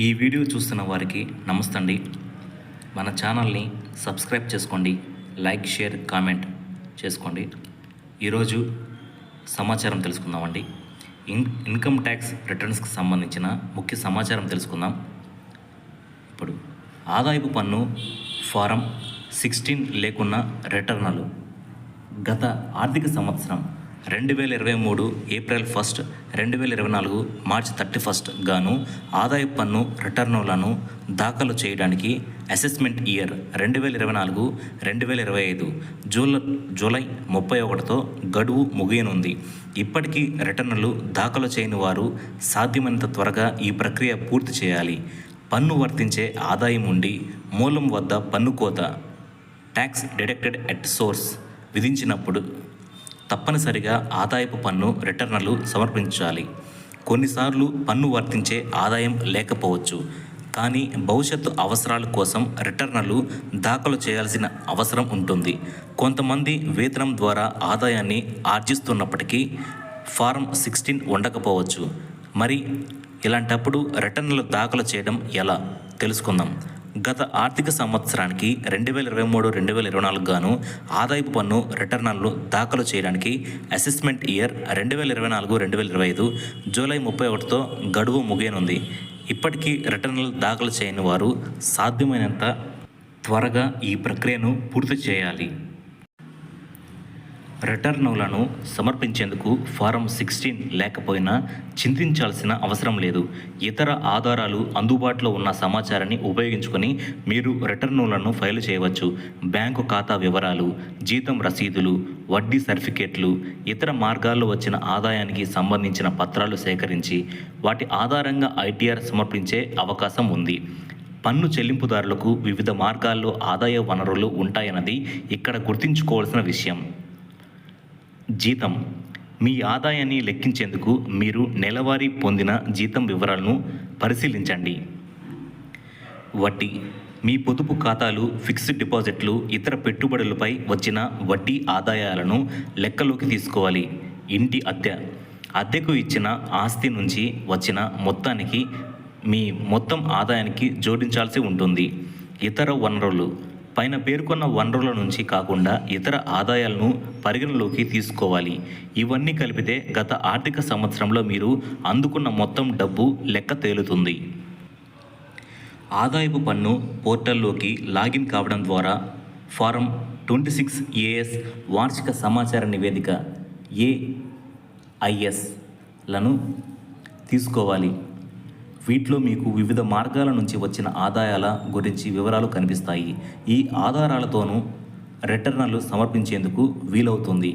ఈ వీడియో చూస్తున్న వారికి నమస్తే అండి. మన ఛానల్ని సబ్స్క్రైబ్ చేసుకోండి, లైక్, షేర్, కామెంట్ చేసుకోండి. ఈరోజు సమాచారం తెలుసుకుందామండి. ఇన్కమ్ ట్యాక్స్ రిటర్న్స్కి సంబంధించిన ముఖ్య సమాచారం తెలుసుకుందాం. ఇప్పుడు ఆదాయపు పన్ను ఫారం 16 లేకున్న రిటర్నలు గత ఆర్థిక సంవత్సరం 2023 ఏప్రిల్ 1, 2024 మార్చి 31 గాను ఆదాయపు పన్ను రిటర్నులను దాఖలు చేయడానికి అసెస్మెంట్ ఇయర్ 2024-2025 జూలై 31తో గడువు ముగియనుంది. ఇప్పటికీ రిటర్నులు దాఖలు చేయని వారు సాధ్యమైనంత త్వరగా ఈ ప్రక్రియ పూర్తి చేయాలి. పన్ను వర్తించే ఆదాయం ఉండి మూలం వద్ద పన్ను కోత ట్యాక్స్ డిడక్టెడ్ ఎట్ సోర్స్ విధించినప్పుడు తప్పనిసరిగా ఆదాయపు పన్ను రిటర్నులు సమర్పించాలి. కొన్నిసార్లు పన్ను వర్తించే ఆదాయం లేకపోవచ్చు, కానీ భవిష్యత్తు అవసరాల కోసం రిటర్నులు దాఖలు చేయాల్సిన అవసరం ఉంటుంది. కొంతమంది వేతనం ద్వారా ఆదాయాన్ని ఆర్జిస్తున్నప్పటికీ ఫారం 16 ఉండకపోవచ్చు. మరి ఇలాంటప్పుడు రిటర్నులు దాఖలు చేయడం ఎలా తెలుసుకుందాం. గత ఆర్థిక సంవత్సరానికి 2023-2024 గాను ఆదాయపు పన్ను రిటర్నులు దాఖలు చేయడానికి అసెస్మెంట్ ఇయర్ 2024-2025 జూలై 31తో గడువు ముగియనుంది. ఇప్పటికీ రిటర్నులు దాఖలు చేయని వారు సాధ్యమైనంత త్వరగా ఈ ప్రక్రియను పూర్తి చేయాలి. రిటర్నులను సమర్పించేందుకు ఫారం 16 లేకపోయినా చింతించాల్సిన అవసరం లేదు. ఇతర ఆధారాలు అందుబాటులో ఉన్న సమాచారాన్ని ఉపయోగించుకొని మీరు రిటర్నులను ఫైల్ చేయవచ్చు. బ్యాంకు ఖాతా వివరాలు, జీతం రసీదులు, వడ్డీ సర్టిఫికేట్లు, ఇతర మార్గాల్లో వచ్చిన ఆదాయానికి సంబంధించిన పత్రాలు సేకరించి వాటి ఆధారంగా ఐటీఆర్ సమర్పించే అవకాశం ఉంది. పన్ను చెల్లింపుదారులకు వివిధ మార్గాల్లో ఆదాయ వనరులు ఉంటాయన్నది ఇక్కడ గుర్తుంచుకోవాల్సిన విషయం. జీతం. మీ ఆదాయాన్ని లెక్కించేందుకు మీరు నెలవారీ పొందిన జీతం వివరాలను పరిశీలించండి. వడ్డీ. మీ పొదుపు ఖాతాలు, ఫిక్స్డ్ డిపాజిట్లు, ఇతర పెట్టుబడులపై వచ్చిన వడ్డీ ఆదాయాలను లెక్కలోకి తీసుకోవాలి. ఇంటి అద్దె. అద్దెకు ఇచ్చిన ఆస్తి నుంచి వచ్చిన మొత్తానికి మీ మొత్తం ఆదాయానికి జోడించాల్సి ఉంటుంది. ఇతర వనరులు. పైన పేర్కొన్న వనరుల నుంచి కాకుండా ఇతర ఆదాయాలను పరిగణలోకి తీసుకోవాలి. ఇవన్నీ కలిపితే గత ఆర్థిక సంవత్సరంలో మీరు అందుకున్న మొత్తం డబ్బు లెక్క తేలుతుంది. ఆదాయపు పన్ను పోర్టల్లోకి లాగిన్ కావడం ద్వారా ఫారం 26AS వార్షిక సమాచార నివేదిక AISలను తీసుకోవాలి. వీటిలో మీకు వివిధ మార్గాల నుంచి వచ్చిన ఆదాయాల గురించి వివరాలు కనిపిస్తాయి. ఈ ఆధారాలతోనూ రిటర్నులు సమర్పించేందుకు వీలవుతుంది.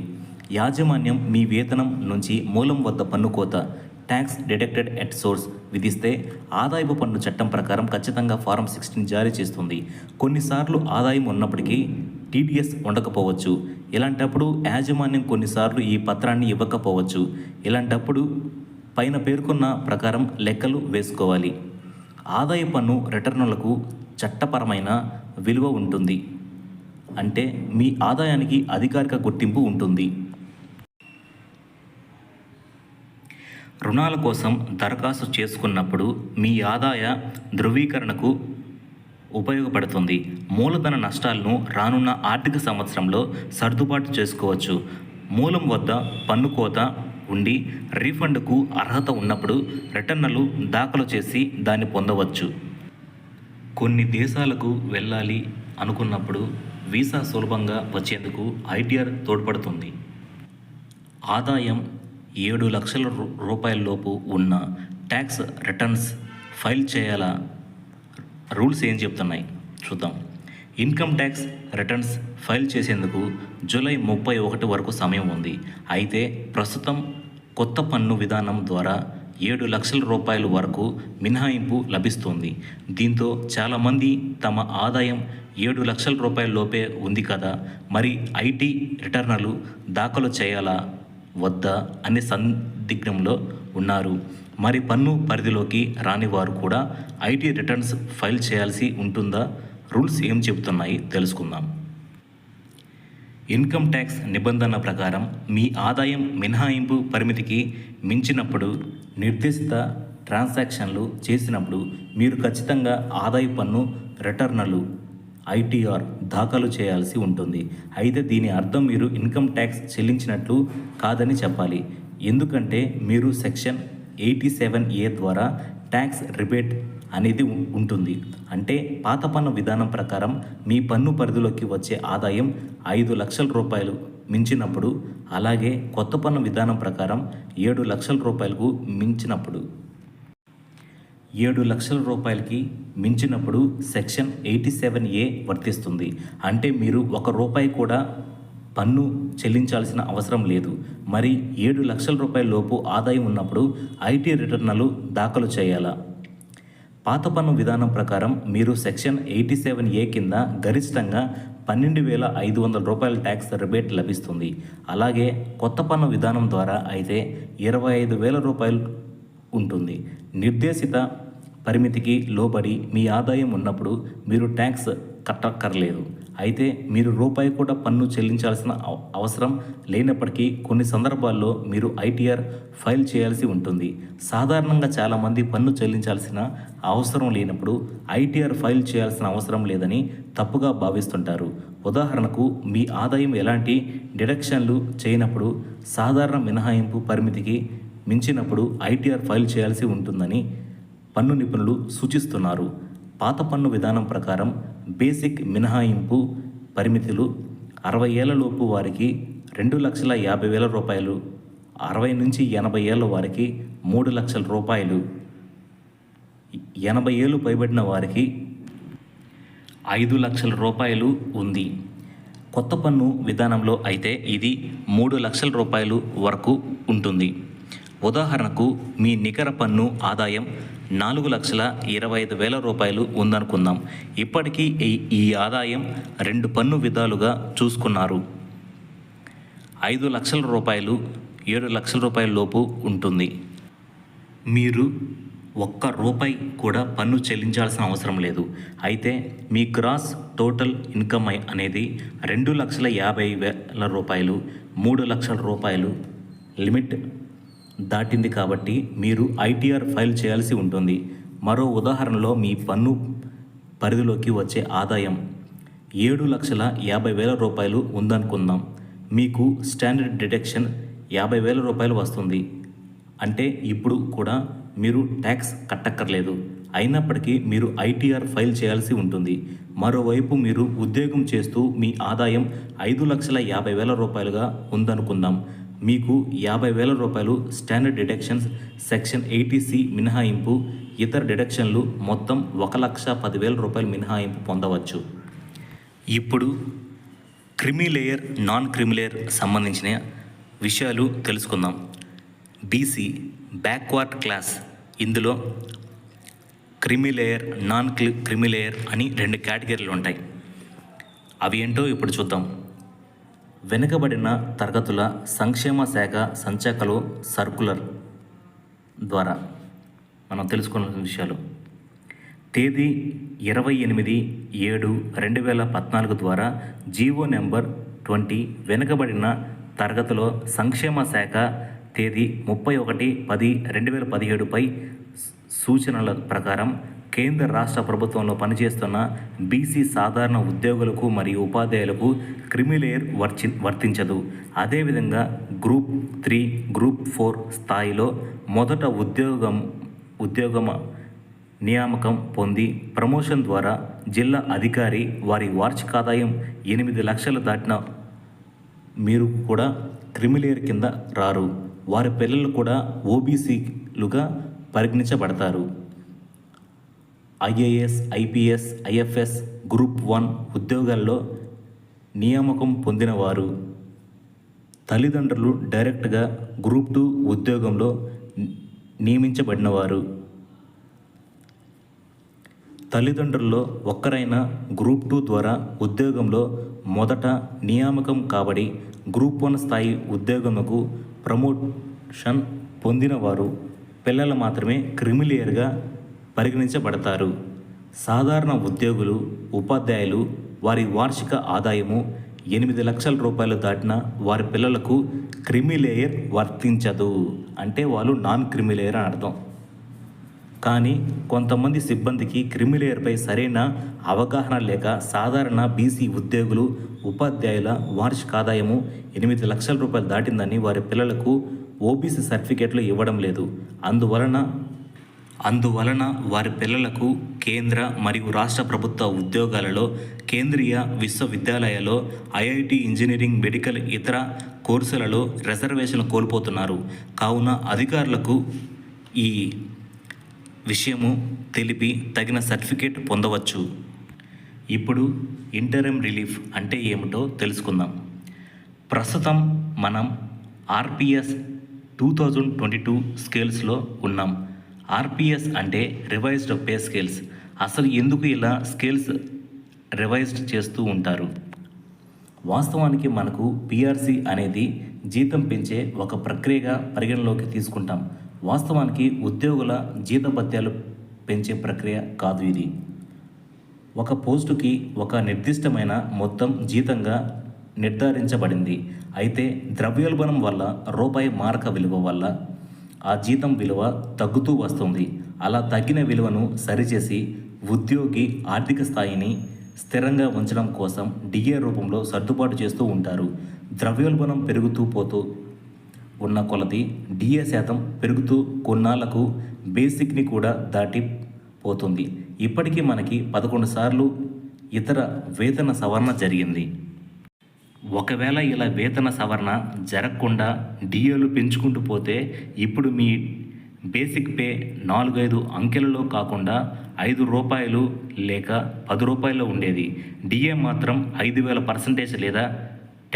యాజమాన్యం మీ వేతనం నుంచి మూలం వద్ద పన్ను కోత ట్యాక్స్ డిడక్టెడ్ ఎట్ సోర్స్ విధిస్తే ఆదాయపు పన్ను చట్టం ప్రకారం ఖచ్చితంగా ఫారం 16 జారీ చేస్తుంది. కొన్నిసార్లు ఆదాయం ఉన్నప్పటికీ TDS ఉండకపోవచ్చు. ఇలాంటప్పుడు యాజమాన్యం కొన్నిసార్లు ఈ పత్రాన్ని ఇవ్వకపోవచ్చు. ఇలాంటప్పుడు పైన పేర్కొన్న ప్రకారం లెక్కలు వేసుకోవాలి. ఆదాయ పన్ను రిటర్నులకు చట్టపరమైన విలువ ఉంటుంది. అంటే మీ ఆదాయానికి అధికారిక గుర్తింపు ఉంటుంది. రుణాల కోసం దరఖాస్తు చేసుకున్నప్పుడు మీ ఆదాయ ధృవీకరణకు ఉపయోగపడుతుంది. మూలధన నష్టాలను రానున్న ఆర్థిక సంవత్సరంలో సర్దుబాటు చేసుకోవచ్చు. మూలం వద్ద పన్ను కోత ఉండి రీఫండ్కు అర్హత ఉన్నప్పుడు రిటర్నులు దాఖలు చేసి దాన్ని పొందవచ్చు. కొన్ని దేశాలకు వెళ్ళాలి అనుకున్నప్పుడు వీసా సులభంగా వచ్చేందుకు ఐటీఆర్ తోడ్పడుతుంది. ఆదాయం 7 లక్షల రూపాయలలోపు ఉన్న ట్యాక్స్ రిటర్న్స్ ఫైల్ చేయాలా? రూల్స్ ఏం చెప్తున్నాయి చూద్దాం. ఇన్కమ్ ట్యాక్స్ రిటర్న్స్ ఫైల్ చేసేందుకు జూలై 31 వరకు సమయం ఉంది. అయితే ప్రస్తుతం కొత్త పన్ను విధానం ద్వారా 7 లక్షల రూపాయల వరకు మినహాయింపు లభిస్తుంది. దీంతో చాలామంది తమ ఆదాయం 7 లక్షల రూపాయల లోపే ఉంది కదా, మరి ఐటీ రిటర్నులు దాఖలు చేయాలా వద్దా అనే సందిగ్ధంలో ఉన్నారు. మరి పన్ను పరిధిలోకి రాని వారు కూడా ఐటీ రిటర్న్స్ ఫైల్ చేయాల్సి ఉంటుందా? రూల్స్ ఏం చెబుతున్నాయి తెలుసుకుందాం. ఇన్కమ్ ట్యాక్స్ నిబంధన ప్రకారం మీ ఆదాయం మినహాయింపు పరిమితికి మించినప్పుడు నిర్దేశిత ట్రాన్సాక్షన్లు చేసినప్పుడు మీరు ఖచ్చితంగా ఆదాయ పన్ను రిటర్నులు ఐటీఆర్ దాఖలు చేయాల్సి ఉంటుంది. అయితే దీని అర్థం మీరు ఇన్కమ్ ట్యాక్స్ చెల్లించినట్లు కాదని చెప్పాలి. ఎందుకంటే మీరు సెక్షన్ 87A ద్వారా ట్యాక్స్ రిబేట్ అనేది ఉంటుంది. అంటే పాత పన్ను విధానం ప్రకారం మీ పన్ను పరిధిలోకి వచ్చే ఆదాయం 5 లక్షల రూపాయలు మించినప్పుడు, అలాగే కొత్త పన్ను విధానం ప్రకారం 7 లక్షల రూపాయలకు మించినప్పుడు 7 లక్షల రూపాయలకి మించినప్పుడు సెక్షన్ 87A వర్తిస్తుంది. అంటే మీరు ₹1 కూడా పన్ను చెల్లించాల్సిన అవసరం లేదు. మరి 7 లక్షల రూపాయల లోపు ఆదాయం ఉన్నప్పుడు ఐటీ రిటర్నులు దాఖలు చేయాలా? పాత పన్ను విధానం ప్రకారం మీరు సెక్షన్ 87A కింద గరిష్టంగా ₹12,500 ట్యాక్స్ రిబేట్ లభిస్తుంది. అలాగే కొత్త పన్ను విధానం ద్వారా అయితే ₹25,000 ఉంటుంది. నిర్దేశిత పరిమితికి లోబడి మీ ఆదాయం ఉన్నప్పుడు మీరు ట్యాక్స్ కట్టక్కర్లేదు. అయితే మీరు ₹1 కూడా పన్ను చెల్లించాల్సిన అవసరం లేనప్పటికీ కొన్ని సందర్భాల్లో మీరు ఐటీఆర్ ఫైల్ చేయాల్సి ఉంటుంది. సాధారణంగా చాలామంది పన్ను చెల్లించాల్సిన అవసరం లేనప్పుడు ఐటీఆర్ ఫైల్ చేయాల్సిన అవసరం లేదని తప్పుగా భావిస్తుంటారు. ఉదాహరణకు మీ ఆదాయం ఎలాంటి డిడక్షన్లు చేయనప్పుడు, సాధారణ మినహాయింపు పరిమితికి మించినప్పుడు ఐటీఆర్ ఫైల్ చేయాల్సి ఉంటుందని పన్ను నిపుణులు సూచిస్తున్నారు. పాత పన్ను విధానం ప్రకారం బేసిక్ మినహాయింపు పరిమితులు 60 ఏళ్లలోపు వారికి ₹2,50,000, 60 నుంచి 80 ఏళ్ల వారికి ₹3 లక్షల, 80 ఏళ్ళు పైబడిన వారికి ₹5 లక్షల ఉంది. కొత్త పన్ను విధానంలో అయితే ఇది ₹3 లక్షల వరకు ఉంటుంది. ఉదాహరణకు మీ నికర పన్ను ఆదాయం ₹4,25,000 ఉందనుకుందాం. ఇప్పటికీ ఈ ఆదాయం 2 పన్ను విధాలుగా చూసుకున్నారు. ₹5 లక్షల, ₹7 లక్షల లోపు ఉంటుంది. మీరు ₹1 కూడా పన్ను చెల్లించాల్సిన అవసరం లేదు. అయితే మీ గ్రాస్ టోటల్ ఇన్కమ్ అనేది ₹2,50,000, ₹3 లక్షల లిమిట్ దాటింది కాబట్టి మీరు ఐటీఆర్ ఫైల్ చేయాల్సి ఉంటుంది. మరో ఉదాహరణలో మీ పన్ను పరిధిలోకి వచ్చే ఆదాయం ₹7,50,000 ఉందనుకుందాం. మీకు స్టాండర్డ్ డిడక్షన్ ₹50,000 వస్తుంది. అంటే ఇప్పుడు కూడా మీరు ట్యాక్స్ కట్టక్కర్లేదు. అయినప్పటికీ మీరు ఐటీఆర్ ఫైల్ చేయాల్సి ఉంటుంది. మరోవైపు మీరు ఉద్యోగం చేస్తూ మీ ఆదాయం ₹5,50,000గా ఉందనుకుందాం. మీకు ₹50,000 స్టాండర్డ్ డిడక్షన్స్, సెక్షన్ 80C మినహాయింపు, ఇతర డిడక్షన్లు మొత్తం ₹1,10,000 మినహాయింపు పొందవచ్చు. ఇప్పుడు క్రిమిలేయర్, నాన్ క్రిమిలేయర్ సంబంధించిన విషయాలు తెలుసుకుందాం. BC backward class. ఇందులో క్రిమిలేయర్, నాన్ క్రిమిలేయర్ అని 2 కేటగిరీలు ఉంటాయి. అవి ఏంటో ఇప్పుడు చూద్దాం. వెనుకబడిన తరగతుల సంక్షేమ శాఖ సంచాలకులు సర్కులర్ ద్వారా మనం తెలుసుకున్న విషయాలు. తేదీ 28/7/2014 ద్వారా జీవో నెంబర్ 20 వెనుకబడిన తరగతుల సంక్షేమ శాఖ తేదీ 31/10/2017పై సూచనల ప్రకారం కేంద్ర రాష్ట్ర ప్రభుత్వంలో పనిచేస్తున్న బీసీ సాధారణ ఉద్యోగులకు మరియు ఉపాధ్యాయులకు క్రిమిలేయర్ వర్తించదు. అదేవిధంగా గ్రూప్ 3, గ్రూప్ 4 స్థాయిలో మొదట ఉద్యోగం నియామకం పొంది ప్రమోషన్ ద్వారా జిల్లా అధికారి వారి వార్షిక ఆదాయం 8 లక్షలు దాటిన మీరు కూడా క్రిమిలేయర్ కింద రారు. వారి పిల్లలు కూడా ఓబీసీలుగా పరిగణించబడతారు. ఐఏఎస్, ఐపీఎస్, ఐఎఫ్ఎస్, గ్రూప్ 1 ఉద్యోగాల్లో నియామకం పొందినవారు, తల్లిదండ్రులు డైరెక్ట్గా గ్రూప్ 2 ఉద్యోగంలో నియమించబడినవారు, తల్లిదండ్రుల్లో ఒక్కరైనా గ్రూప్ 2 ద్వారా ఉద్యోగంలో మొదట నియామకం కాబడి గ్రూప్ 1 స్థాయి ఉద్యోగముకు ప్రమోషన్ పొందినవారు పిల్లలు మాత్రమే క్రిమిలేయర్గా పరిగణించబడతారు. సాధారణ ఉద్యోగులు, ఉపాధ్యాయులు వారి వార్షిక ఆదాయము 8 లక్షల రూపాయలు దాటిన వారి పిల్లలకు క్రిమిలేయర్ వర్తించదు. అంటే వాళ్ళు నాన్ క్రిమిలేయర్ అని అర్థం. కానీ కొంతమంది సిబ్బందికి క్రిమిలేయర్పై సరైన అవగాహన లేక సాధారణ బీసీ ఉద్యోగులు ఉపాధ్యాయుల వార్షిక ఆదాయము 8 లక్షల రూపాయలు దాటిందని వారి పిల్లలకు ఓబీసీ సర్టిఫికేట్లు ఇవ్వడం లేదు. అందువలన వారి పిల్లలకు కేంద్ర మరియు రాష్ట్ర ప్రభుత్వ ఉద్యోగాలలో, కేంద్రీయ విశ్వవిద్యాలయాల్లో, ఐఐటి, ఇంజనీరింగ్, మెడికల్ ఇతర కోర్సులలో రిజర్వేషన్లు కోల్పోతున్నారు. కావున అధికారులకు ఈ విషయము తెలిపి తగిన సర్టిఫికేట్ పొందవచ్చు. ఇప్పుడు ఇంటరిమ్ రిలీఫ్ అంటే ఏమిటో తెలుసుకుందాం. ప్రస్తుతం మనం ఆర్పిఎస్ 2022 స్కేల్స్లో ఉన్నాం. ఆర్పిఎస్ అంటే రివైజ్డ్ పే స్కేల్స్. అసలు ఎందుకు ఇలా స్కేల్స్ రివైజ్డ్ చేస్తూ ఉంటారు? వాస్తవానికి మనకు పిఆర్సి అనేది జీతం పెంచే ఒక ప్రక్రియగా పరిగణలోకి తీసుకుంటాం. వాస్తవానికి ఉద్యోగుల జీతభత్యాలు పెంచే ప్రక్రియ కాదు ఇది. ఒక పోస్టుకి ఒక నిర్దిష్టమైన మొత్తం జీతంగా నిర్ధారించబడింది. అయితే ద్రవ్యోల్బణం వల్ల రూపాయి మారక విలువ వల్ల ఆ జీతం విలువ తగ్గుతూ వస్తుంది. అలా తగ్గిన విలువను సరిచేసి ఉద్యోగి ఆర్థిక స్థాయిని స్థిరంగా ఉంచడం కోసం డిఏ రూపంలో సర్దుబాటు చేస్తూ ఉంటారు. ద్రవ్యోల్బణం పెరుగుతూ పోతూ ఉన్న కొలది డిఏ శాతం పెరుగుతూ కొన్నాళ్లకు బేసిక్ని కూడా దాటిపోతుంది. ఇప్పటికీ మనకి 11 సార్లు ఇతర వేతన సవరణ జరిగింది. ఒకవేళ ఇలా వేతన సవరణ జరగకుండా డిఏలు పెంచుకుంటూ పోతే ఇప్పుడు మీ బేసిక్ పే 4-5 అంకెలలో కాకుండా 5 రూపాయలు లేక 10 రూపాయల్లో ఉండేది. డిఏ మాత్రం 5,000% లేదా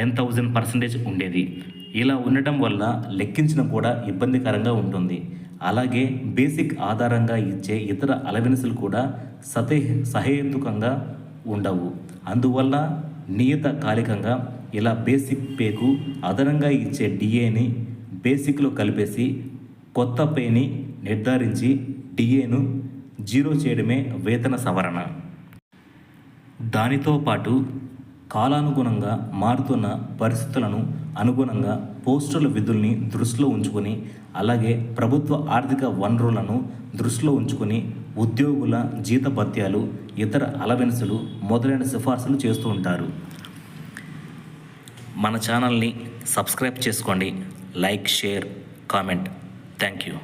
10,000% ఉండేది. ఇలా ఉండటం వల్ల లెక్కించడం కూడా ఇబ్బందికరంగా ఉంటుంది. అలాగే బేసిక్ ఆధారంగా ఇచ్చే ఇతర అలవెన్సులు కూడా సహేతుకంగా ఉండవు. అందువల్ల నియతకాలికంగా ఇలా బేసిక్ పేకు అదనంగా ఇచ్చే డిఏని బేసిక్లో కలిపేసి కొత్త పేని నిర్ధారించి డిఏను 0 చేయడమే వేతన సవరణ. దానితో పాటు కాలానుగుణంగా మారుతున్న పరిస్థితులను అనుగుణంగా పోస్టుల విధుల్ని దృష్టిలో ఉంచుకొని, అలాగే ప్రభుత్వ ఆర్థిక వనరులను దృష్టిలో ఉంచుకొని ఉద్యోగుల జీతభత్యాలు, ఇతర అలవెన్సులు మొదలైన సిఫార్సులు చేస్తూ ఉంటారు. మన ఛానల్ని సబ్స్క్రైబ్ చేసుకోండి. Like, share, comment. Thank you.